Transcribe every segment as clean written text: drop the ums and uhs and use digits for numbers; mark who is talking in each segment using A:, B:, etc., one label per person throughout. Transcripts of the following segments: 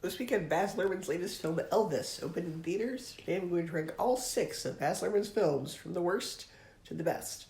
A: This weekend, Baz Luhrmann's latest film, Elvis, opened in theaters. Today I'm going to rank all 6 of Baz Luhrmann's films from the worst to the best.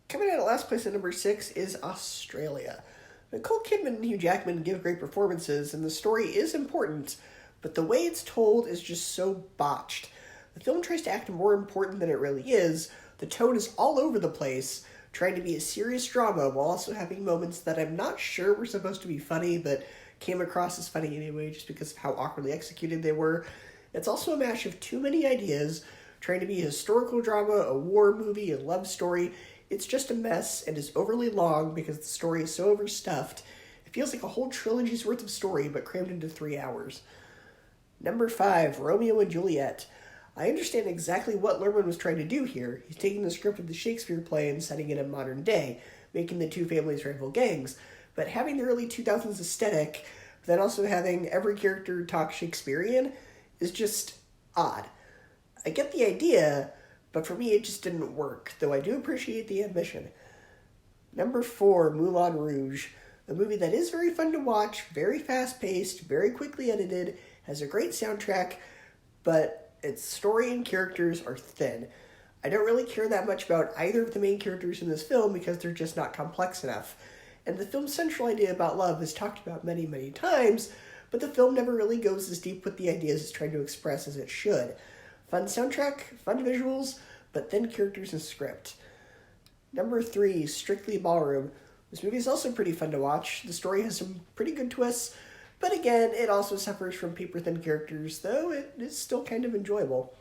A: Coming in at last place at number 6 is Australia. Nicole Kidman and Hugh Jackman give great performances, and the story is important, but the way it's told is just so botched. The film tries to act more important than it really is. The tone is all over the place, trying to be a serious drama while also having moments that I'm not sure were supposed to be funny, but came across as funny anyway just because of how awkwardly executed they were. It's also a mash of too many ideas, trying to be a historical drama, a war movie, a love story. It's just a mess and is overly long because the story is so overstuffed. It feels like a whole trilogy's worth of story but crammed into 3 hours. Number 5, Romeo and Juliet. I understand exactly what Lurhmann was trying to do here. He's taking the script of the Shakespeare play and setting it in modern day, making the two families rival gangs. But having the early 2000s aesthetic, but then also having every character talk Shakespearean, is just odd. I get the idea, but for me it just didn't work, though I do appreciate the ambition. Number 4, Moulin Rouge. A movie that is very fun to watch, very fast-paced, very quickly edited, has a great soundtrack, but its story and characters are thin. I don't really care that much about either of the main characters in this film because they're just not complex enough. And the film's central idea about love is talked about many, many times, but the film never really goes as deep with the ideas it's trying to express as it should. Fun soundtrack, fun visuals, but thin characters and script. Number 3, Strictly Ballroom. This movie is also pretty fun to watch. The story has some pretty good twists, but again, it also suffers from paper-thin characters, though it is still kind of enjoyable.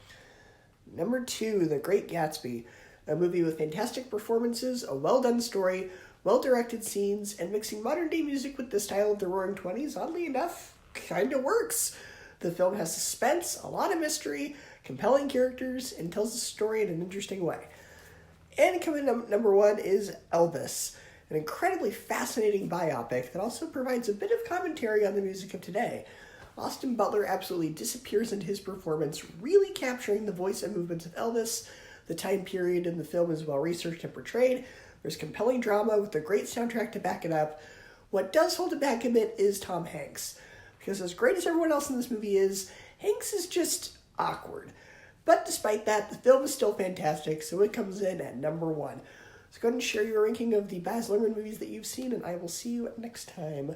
A: Number 2, The Great Gatsby. A movie with fantastic performances, a well-done story, well-directed scenes, and mixing modern-day music with the style of the Roaring Twenties, oddly enough, kinda works. The film has suspense, a lot of mystery, compelling characters, and tells the story in an interesting way. And coming in number 1 is Elvis, an incredibly fascinating biopic that also provides a bit of commentary on the music of today. Austin Butler absolutely disappears into his performance, really capturing the voice and movements of Elvis. The time period in the film is well researched and portrayed. There's compelling drama with a great soundtrack to back it up. What does hold it back a bit is Tom Hanks, because as great as everyone else in this movie is, Hanks is just awkward. But despite that, the film is still fantastic, so it comes in at number 1. So go ahead and share your ranking of the Baz Luhrmann movies that you've seen, and I will see you next time.